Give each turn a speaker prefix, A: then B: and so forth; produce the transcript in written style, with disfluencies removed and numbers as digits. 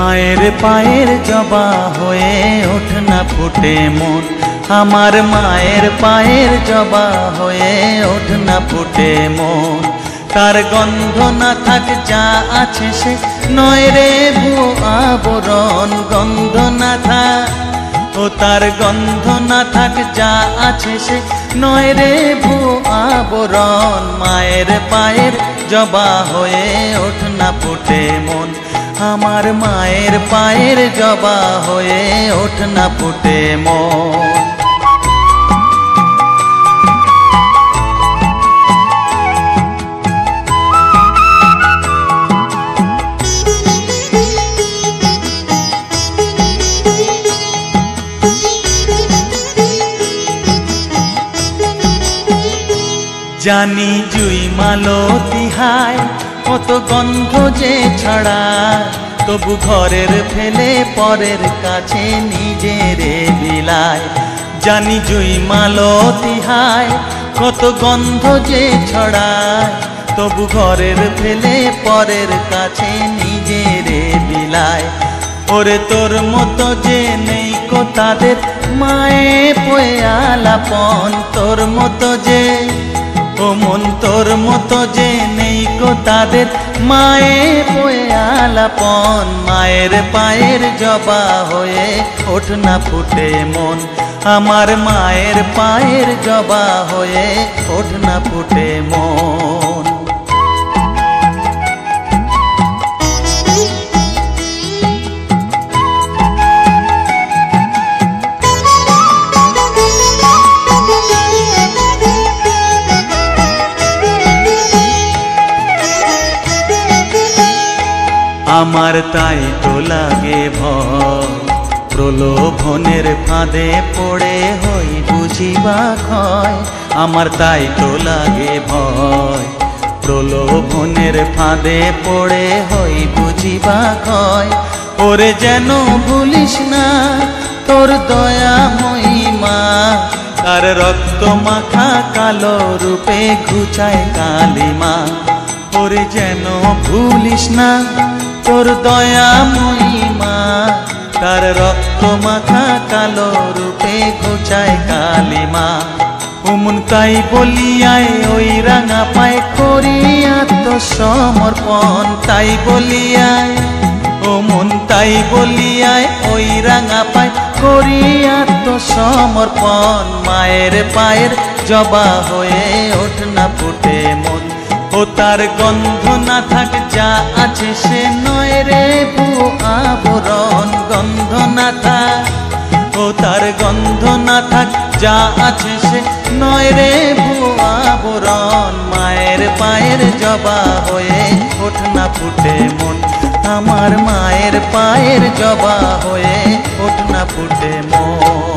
A: মায়ের পায়ের জবা হয়ে ওঠ না ফুটে মন, আমার মায়ের পায়ের জবা হয়ে ওঠ না ফুটে মন। তার গন্ধ না থাক যা আছে সে নয় রে ভুয়ো আবরণ, গন্ধ না থাক ও তার গন্ধ না থাক যা আছে সে নয় রে ভুয়ো আবরণ। মায়ের পায়ের জবা হয়ে ওঠ না ফুটে মন, আমার মায়ের পায়ের জবা হয়ে ওঠ না ফুটে মন। জানি জুই মালতী হায় কত গন্ধ যে ছড়ায়, তবু ঘরের ফেলে পরের কাছে নিজেরে বিলায়। জানি জুই মালতী হায় কত গন্ধ যে ছড়ায়, তবু ঘরের ফেলে পরের কাছে নিজেরে বিলায়। ওরে তোর মতো যে নেই কো তাদের মায়ে পয়ে আলাপন, তোর মতো যে ও মন তোর মতো যে নেই কো তাদের মায়ে পয়ে আলাপন। মায়ের পায়ের জবা হয়ে ওঠ না ফুটে মন, আমার মায়ের পায়ের জবা হয়ে ওঠ না ফুটে মন। আমার তাই তো লাগে ভয়, প্রলোভনের ফাঁদে পড়ে হই বুঝিবা ক্ষয়। আমার তাই তো লাগে ভয়, প্রলোভনের ফাঁদে পড়ে হই বুঝিবা ক্ষয়। ওরে যেন ভুলিস না তোর দয়া মহিমা, তার রক্ত মাখা কালো রূপে ঘুচায় কালিমা। ওরে যেন ভুলিস না তোর দয়া মহিমা, তার রক্ত মাখা কালো রূপে ঘুচায় কালিমা। ওমন তাই বলিয়ায় ওই রাঙা পায় করি আত্মসমর্পণ, তাই বলিয়ায় ওমন তাই বলিয়ায় ওই রাঙা পায় করি আত্মসমর্পণ। মায়ের পায়ের জবা হয়ে ওঠ না ফুটে মন, ও তার গন্ধ না থাক যা আছে সে নয় রে ভুয়ো আবরণ, গন্ধ না থাক ও তার গন্ধ না থাক যা আছে সে নয় রে ভুয়ো আবরণ। মায়ের পায়ের জবা হয়ে ওঠ না ফুটে মন, আমার মায়ের পায়ের জবা হয়ে ওঠ না ফুটে মন।